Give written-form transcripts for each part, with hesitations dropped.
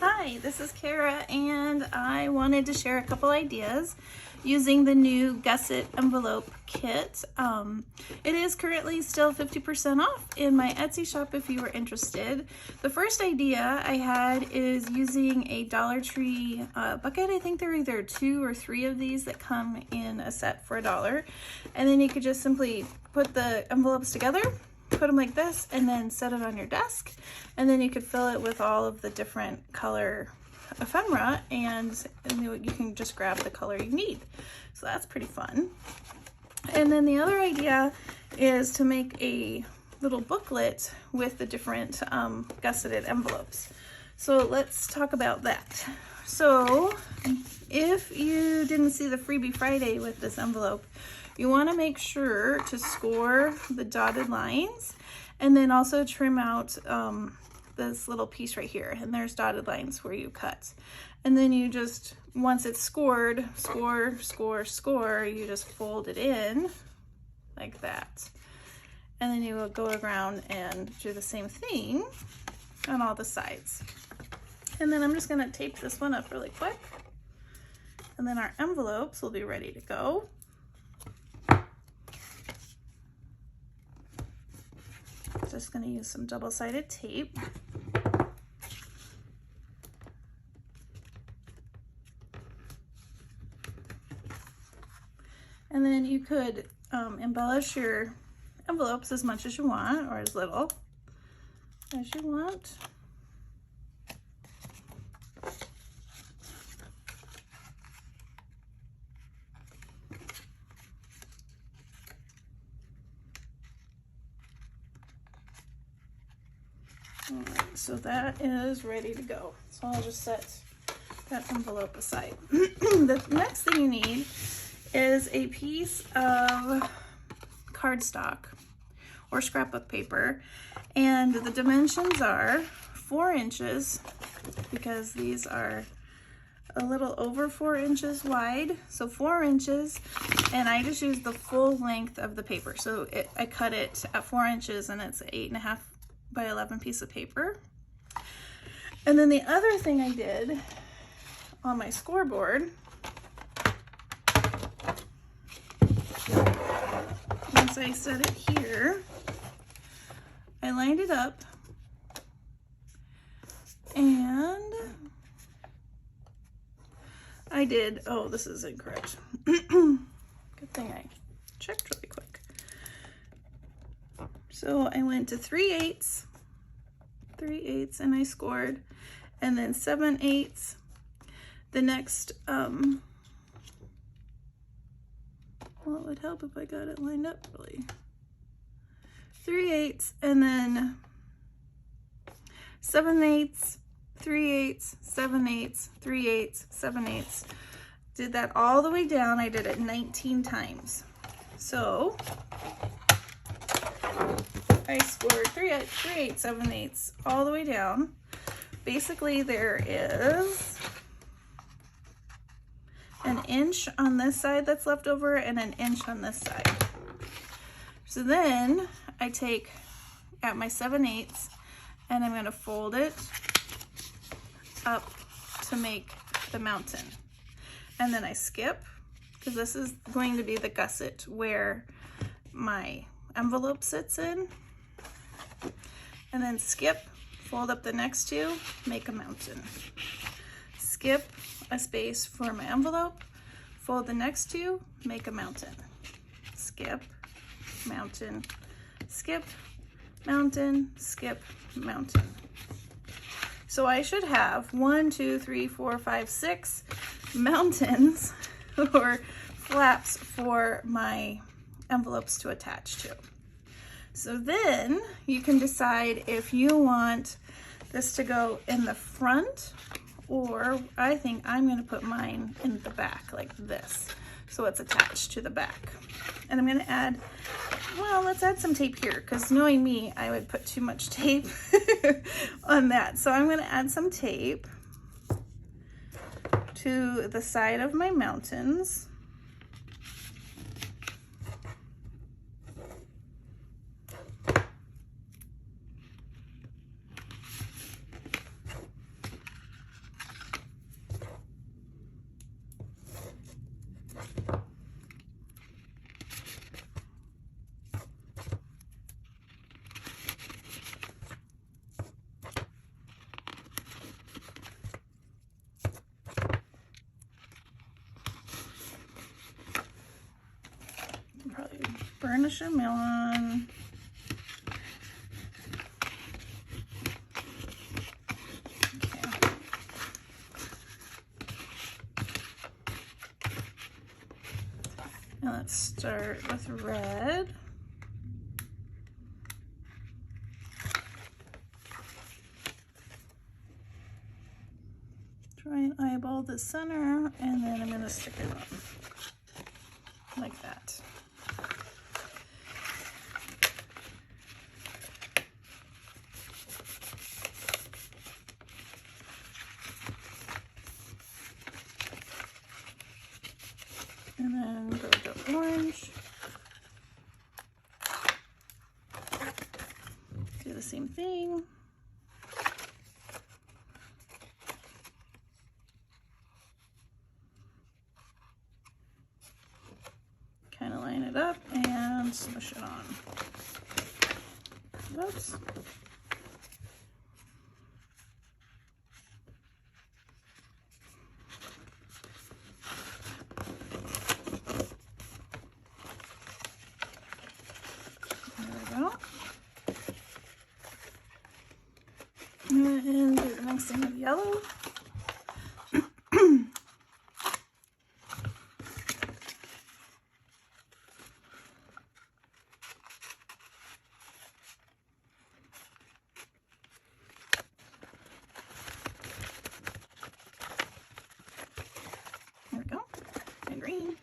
Hi, this is Cara, and I wanted to share a couple ideas using the new Gusset envelope kit. It is currently still 50% off in my Etsy shop if you were interested. The first idea I had is using a Dollar Tree bucket. I think there are either 2 or 3 of these that come in a set for $1. And then you could just simply put the envelopes together, put them like this, and then set it on your desk, and then you could fill it with all of the different color ephemera, and you can just grab the color you need. So that's pretty fun. And then the other idea is to make a little booklet with the different gusseted envelopes. So let's talk about that. So if you didn't see the Freebie Friday with this envelope, you want to make sure to score the dotted lines and then also trim out this little piece right here. And there's dotted lines where you cut. And then you just, once it's scored, score, score, score, you just fold it in like that. And then you will go around and do the same thing on all the sides. And then I'm just going to tape this one up really quick. And then our envelopes will be ready to go. Just going to use some double-sided tape. And then you could embellish your envelopes as much as you want, or as little as you want. Alright, so that is ready to go. So I'll just set that envelope aside. The next thing you need is a piece of cardstock or scrapbook paper, and the dimensions are 4 inches because these are a little over 4 inches wide, so 4 inches, and I just used the full length of the paper. So I cut it at 4 inches, and it's an 8.5 by 11 piece of paper. And then the other thing I did on my scoreboard, once I set it here, I lined it up and I did, oh, this is incorrect. Good thing I checked really quick. So I went to 3/8, and I scored, and then 7/8. The next, well, it would help if I got it lined up really. 3/8, and then 7/8, 3/8, 7/8, 3/8, 7/8. Did that all the way down. I did it 19 times. So I scored 3/8, 7/8 all the way down. Basically, there is an inch on this side that's left over and an inch on this side. So then I take at my 7/8 and I'm going to fold it up to make the mountain. And then I skip, because this is going to be the gusset where my envelope sits in, and then skip, fold up the next 2, make a mountain. Skip a space for my envelope, fold the next 2, make a mountain. Skip, mountain, skip, mountain, skip, mountain. So I should have 1, 2, 3, 4, 5, 6 mountains or flaps for my envelopes to attach to. So then you can decide if you want this to go in the front, or I think I'm going to put mine in the back like this, so it's attached to the back. And I'm going to add, well, let's add some tape here, because knowing me, I would put too much tape on that. So I'm going to add some tape to the side of my mountains. burnish a melon. Okay. And let's start with red. Try and eyeball the center, and then I'm going to stick it on like that. And then go to orange. Do the same thing. Kind of line it up and smush it on. Oops. And do the next thing with yellow. There we go. And green.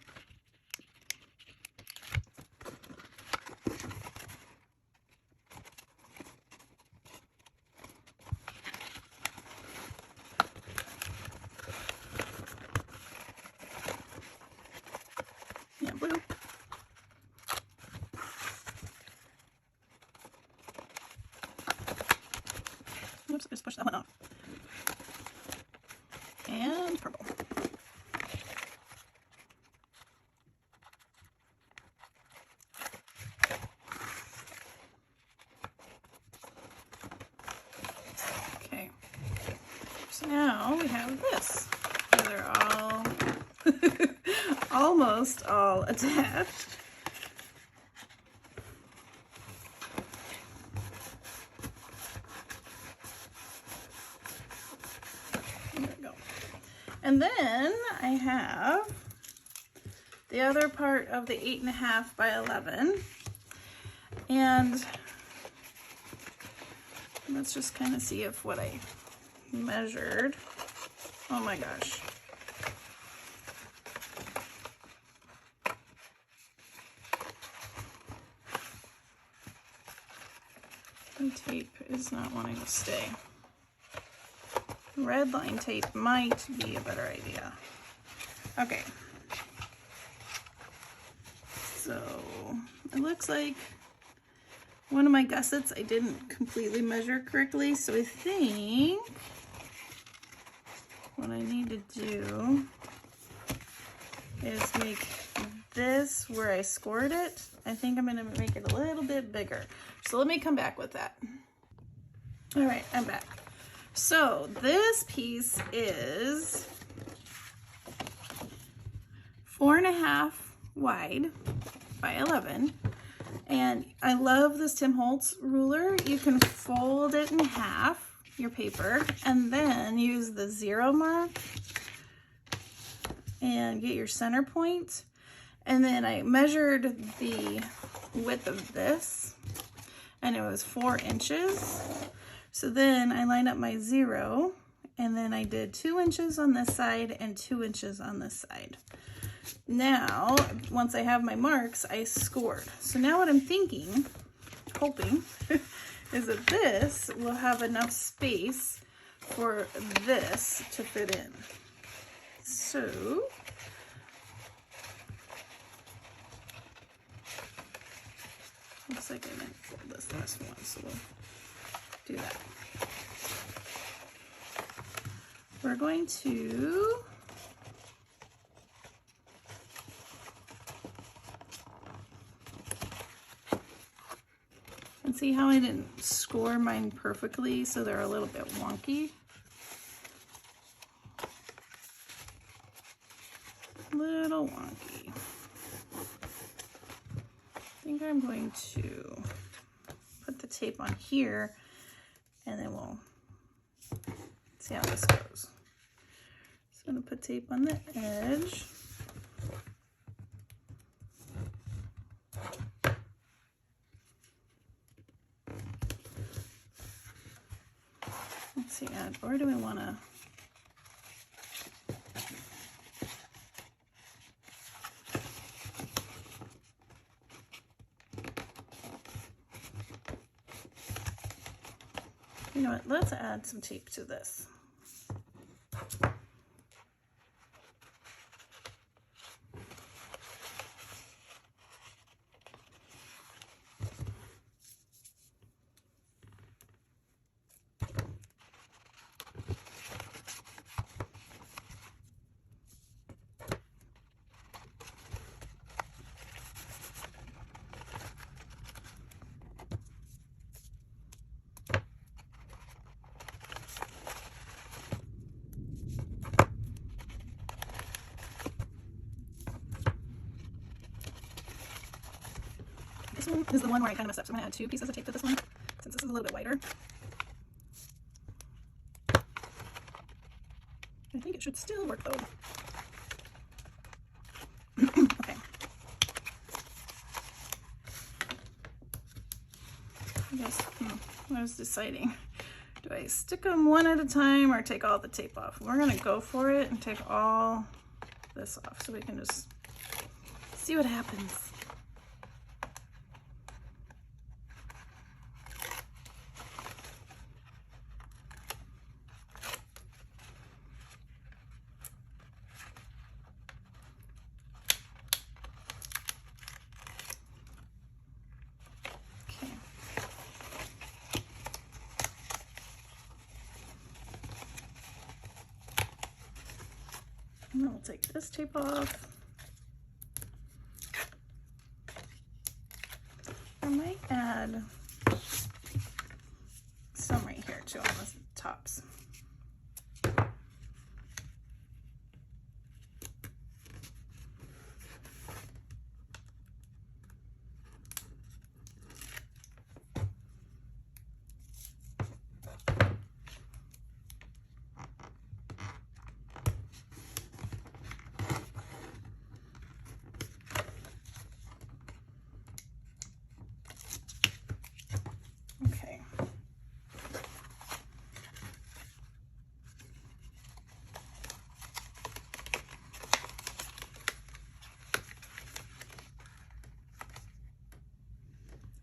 Blue. Oops, I just pushed that one off. And purple. Okay. So now we have this. They're all almost all attached. There we go. And then I have the other part of the 8.5 by 11. And let's just kind of see if what I measured. Oh my gosh. The tape is not wanting to stay. Red line tape might be a better idea. Okay. So it looks like one of my gussets I didn't completely measure correctly, so I think what I need to do is make this where I scored it. I think I'm going to make it a little bit bigger. So let me come back with that. All right, I'm back. So this piece is 4.5 wide by 11. And I love this Tim Holtz ruler. You can fold it in half, your paper, and then use the 0 mark and get your center point. And then I measured the width of this, and it was 4 inches. So then I lined up my 0, and then I did 2 inches on this side and 2 inches on this side. Now, once I have my marks, I scored. So now what I'm thinking, hoping, is that this will have enough space for this to fit in. So looks like I didn't fold this last one, so we'll do that. We're going to and see how I didn't score mine perfectly, so they're a little bit wonky. Little wonky. think I'm going to put the tape on here and then we'll see how this goes. So I'm going to put tape on the edge. Let's see, or do we want to? You know what, let's add some tape to this. This one is the one where I kind of messed up, so I'm going to add 2 pieces of tape to this one, since this is a little bit wider. I think it should still work though. Okay. I guess I was deciding, do I stick them one at a time or take all the tape off? We're going to go for it and take all this off so we can just see what happens. And then we'll take this tape off. I might add some right here too on the tops.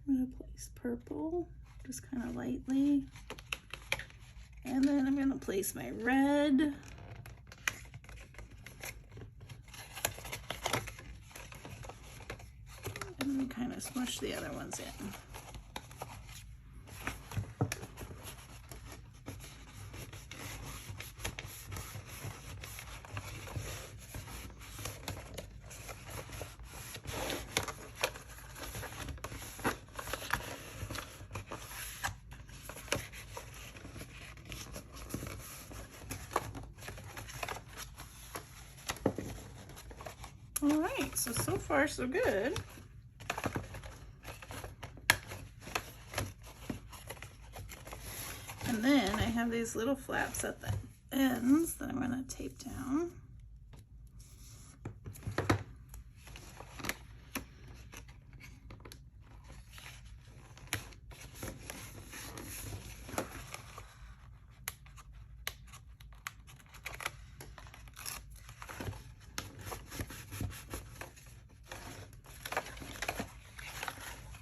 I'm going to place purple, just kind of lightly. And then I'm going to place my red. And then kind of smush the other ones in. All right, so far so good. And then I have these little flaps at the ends that I'm going to tape down.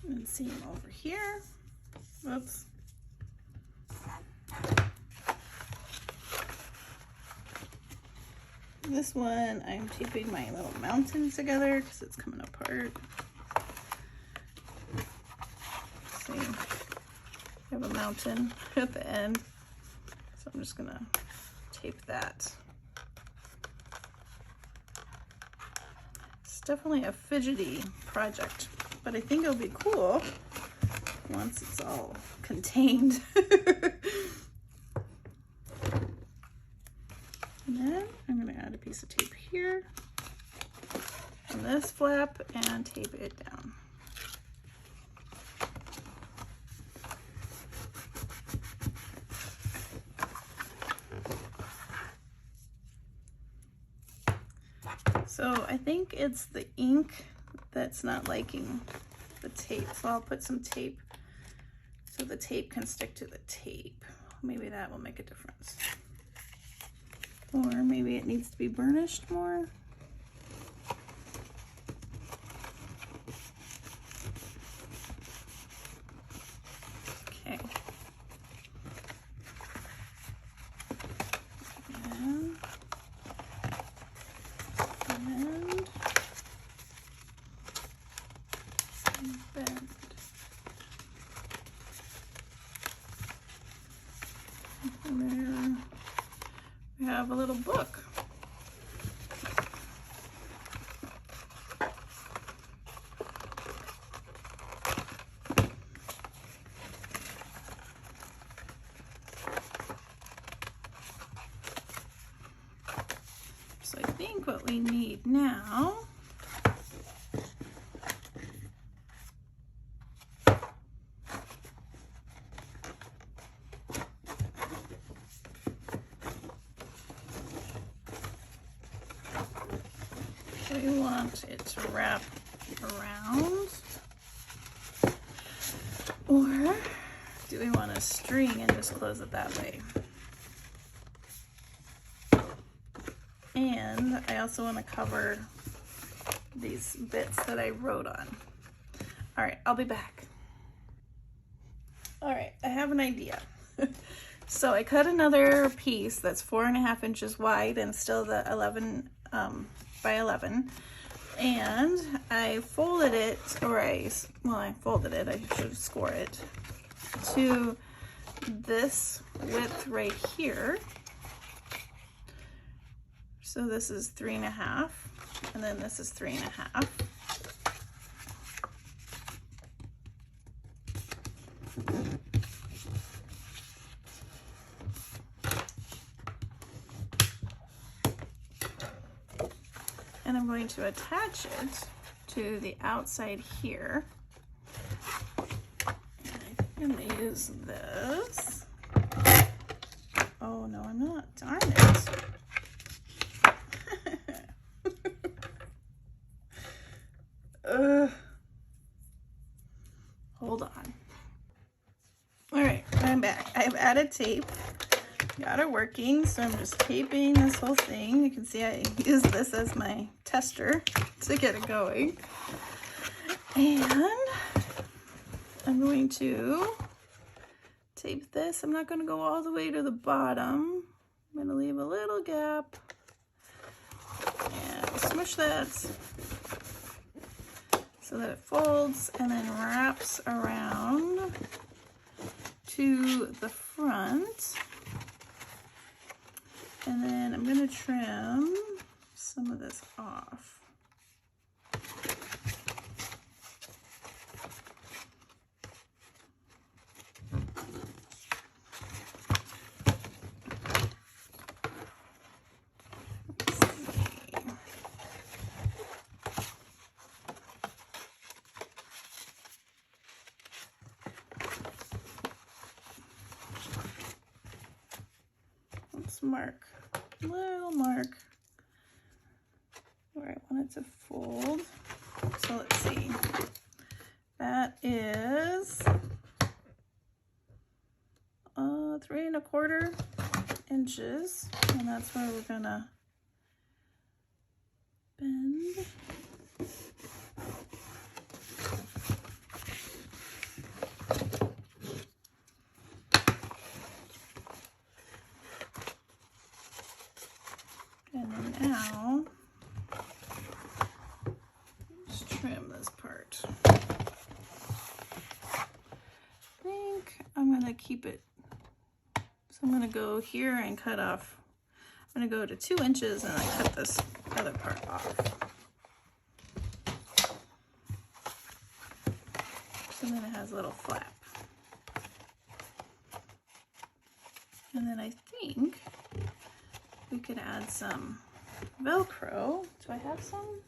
And seam over here. Whoops. This one, I'm taping my little mountain together because it's coming apart. See, I have a mountain at the end, so I'm just gonna tape that. It's definitely a fidgety project, but I think it'll be cool once it's all contained. And then I'm going to add a piece of tape here on this flap and tape it down. So I think it's the ink that's not liking the tape. So I'll put some tape so the tape can stick to the tape. Maybe that will make a difference. Or maybe it needs to be burnished more. Okay. And bend. And there we have a little book. So I think what we need now we want it to wrap around, or do we want a string and just close it that way? And I also want to cover these bits that I wrote on. All right, I'll be back. All right, I have an idea. So I cut another piece that's 4.5 inches wide and still the 11 by 11, and I folded it, or I folded it, I should score it, to this width right here. So this is 3.5, and then this is 3.5. And I'm going to attach it to the outside here. And I'm going to use this. Oh no, I'm not. Darn it. Hold on. All right, I'm back. I've added tape. Got it working, so I'm just taping this whole thing. You can see I use this as my tester to get it going. And I'm going to tape this. I'm not going to go all the way to the bottom. I'm going to leave a little gap. And smush that so that it folds and then wraps around to the front. And then I'm going to trim some of this off. Let's mark. Little mark where I want it to fold. So let's see. That is 3¼ inches, and that's where we're gonna bend. And now, let's trim this part. I think I'm gonna keep it, so I'm gonna go here and cut off. I'm gonna go to 2 inches and I cut this other part off. So then it has a little flap. And then I think we could add some Velcro. Do I have some?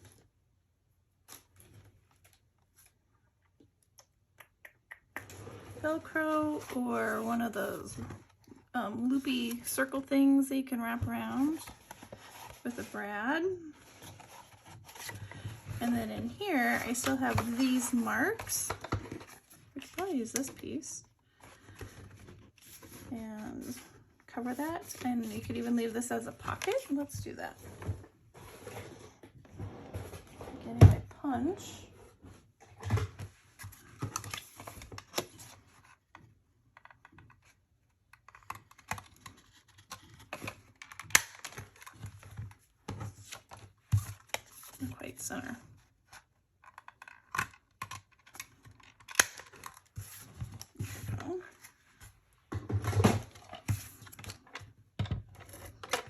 Velcro, or one of those loopy circle things that you can wrap around with a brad. And then in here, I still have these marks. I could probably use this piece and cover that. And you could even leave this as a pocket. Let's do that. Getting my punch. Not quite center.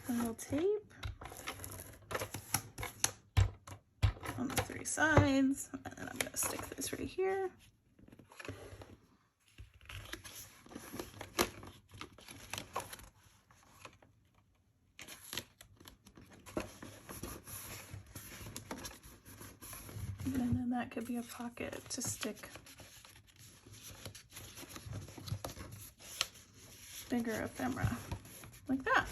A little tape on the 3 sides, and then I'm going to stick this right here. And then that could be a pocket to stick bigger ephemera, like that.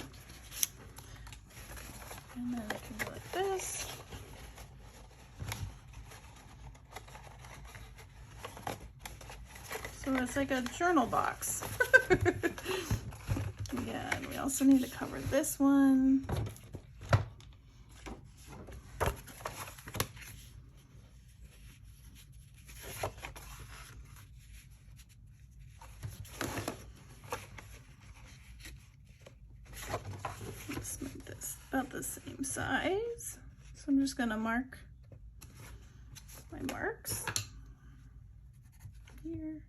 And then it can go like this. So it's like a journal box. Yeah, and we also need to cover this one. Let's make this about the same size. So I'm just gonna mark my marks here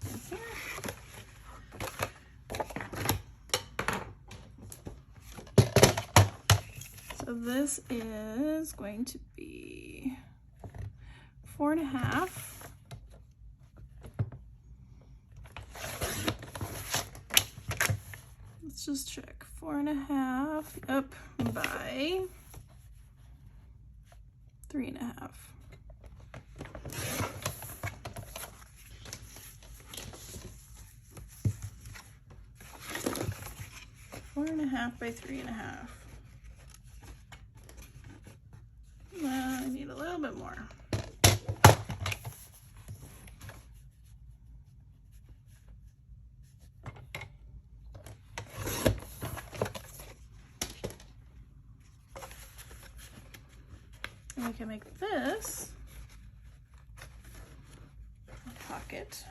and here. So this is going to be 4.5. Let's just check. 4.5 up by 3.5. Four and a half by 3.5. I need a little bit more. And we can make this a pocket.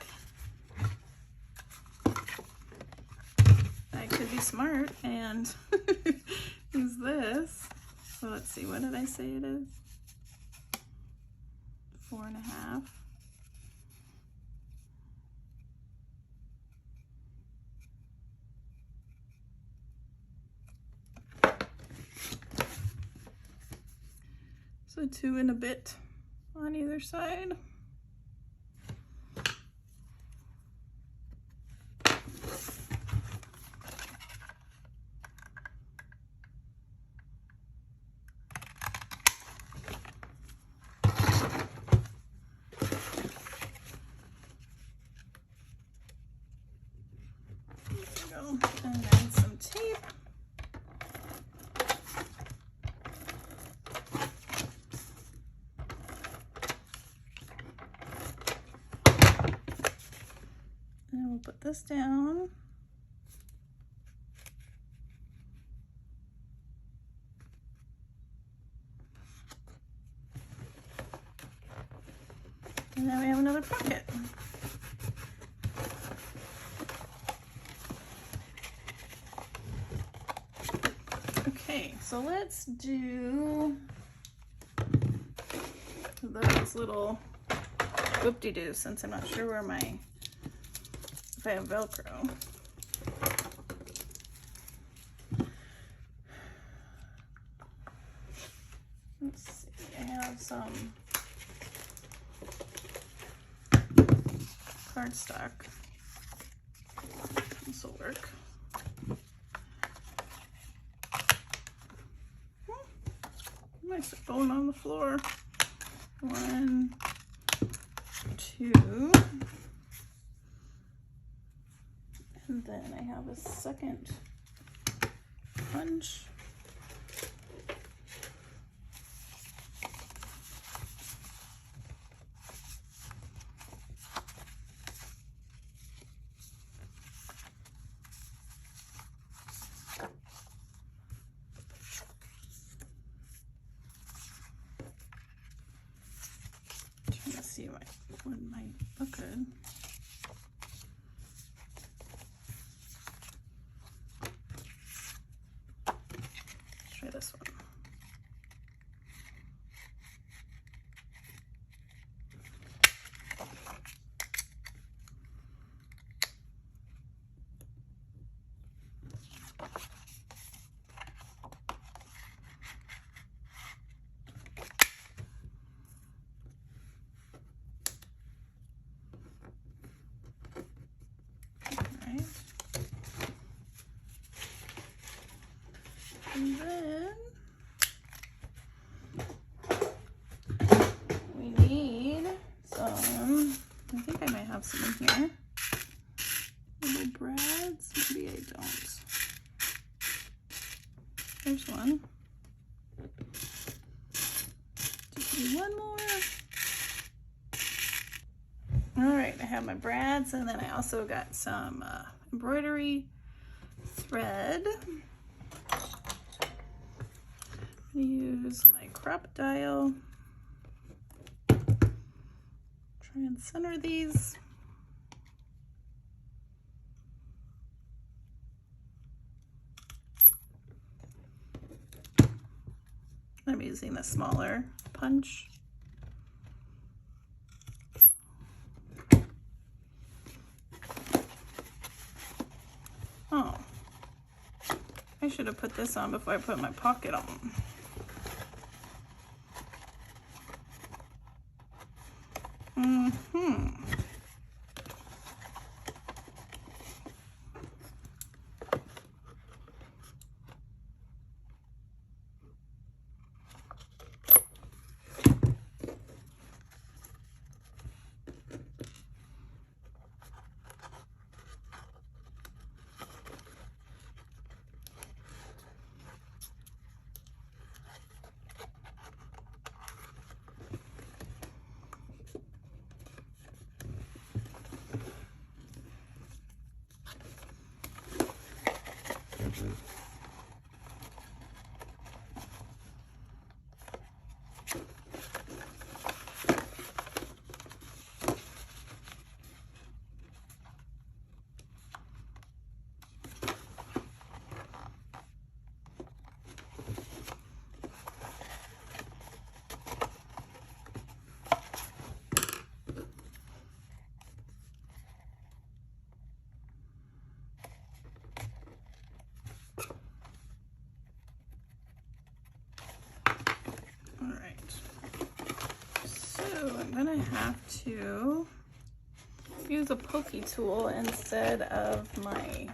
I could be smart and use this. So let's see, what did I say it is? 4.5. So 2 and a bit on either side. And then some tape. And we'll put this down. And now we have another pocket. Okay, so let's do those little whoop-de-doos since I'm not sure where if I have Velcro. Let's see, I have some cardstock. This will work. Nice, going on the floor. 1, 2, and then I have a second punch. one might look good. Let's try this one. And then we need some, I think I might have some in here. Little brads, maybe I don't. There's one. Just need one more. All right, I have my brads, and then I also got some embroidery thread. Use my crocodile. Try and center these. I'm using the smaller punch. Oh, I should have put this on before I put my pocket on. I'm gonna have to use a pokey tool instead of my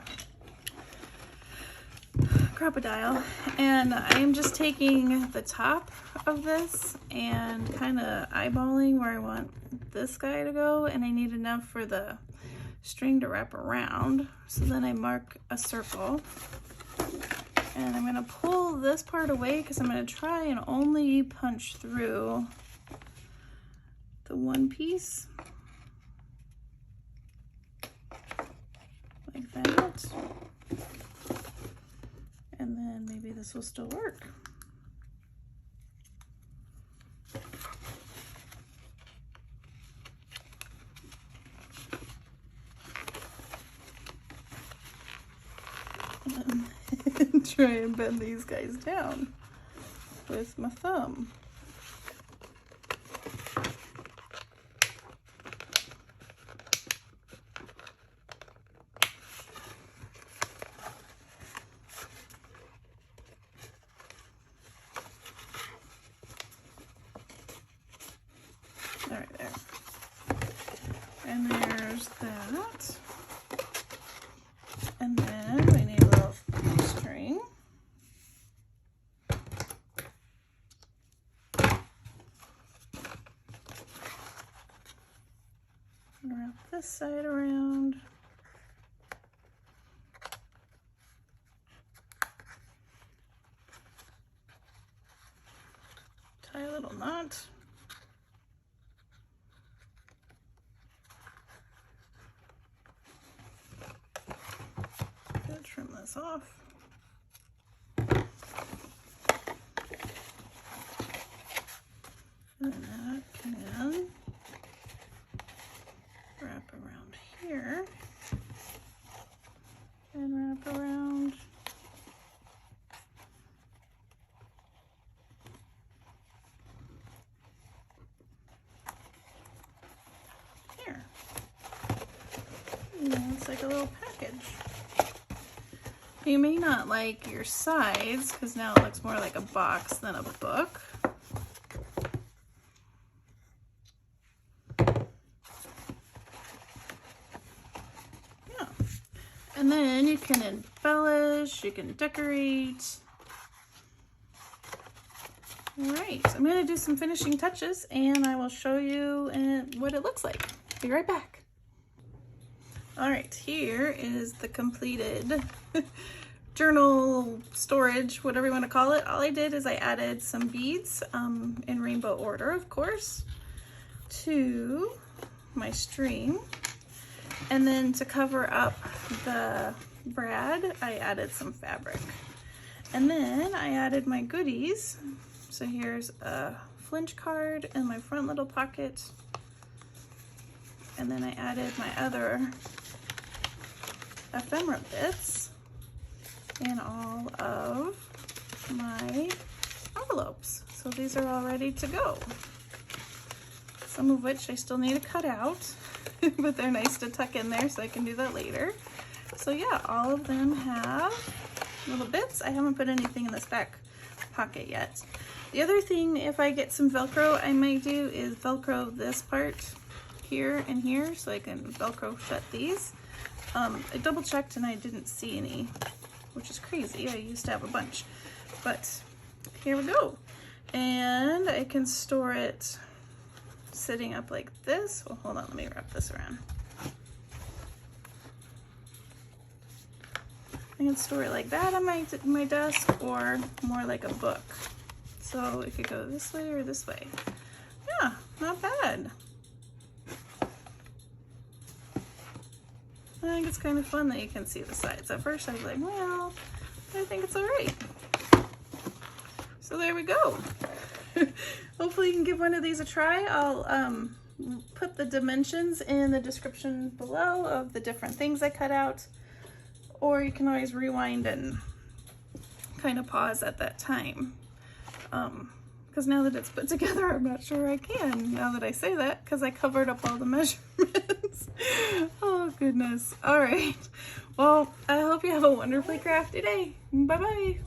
crocodile, and I'm just taking the top of this and kind of eyeballing where I want this guy to go, and I need enough for the string to wrap around. So then I mark a circle, and I'm gonna pull this part away because I'm gonna try and only punch through the one piece like that, and then maybe this will still work. And try and bend these guys down with my thumb. All right, there. And there's that. And then we need a little string. Wrap this side around. Tie a little knot. Trim this off. And that can looks like a little package. You may not like your sides because now it looks more like a box than a book. Yeah. And then you can embellish, you can decorate. All right, I'm going to do some finishing touches and I will show you what it looks like. Be right back. All right, here is the completed journal storage, whatever you want to call it. All I did is I added some beads in rainbow order, of course, to my string. And then to cover up the brad, I added some fabric. And then I added my goodies. So here's a flinch card in my front little pocket. And then I added my other ephemera bits in all of my envelopes. So these are all ready to go. Some of which I still need to cut out, but they're nice to tuck in there so I can do that later. So yeah, all of them have little bits. I haven't put anything in this back pocket yet. The other thing, if I get some Velcro, I might do is Velcro this part here and here so I can Velcro shut these. I double checked and I didn't see any, which is crazy. I used to have a bunch, but here we go. And I can store it sitting up like this. Well, hold on, let me wrap this around. I can store it like that on my desk or more like a book. So it could go this way or this way. Yeah, not bad. I think it's kind of fun that you can see the sides. At first I was like, well, I think it's all right. So there we go. Hopefully you can give one of these a try. I'll put the dimensions in the description below of the different things I cut out, or you can always rewind and kind of pause at that time. Because now that it's put together, I'm not sure I can, now that I say that, because I covered up all the measurements. Oh, goodness. All right. Well, I hope you have a wonderfully crafty day. Bye-bye.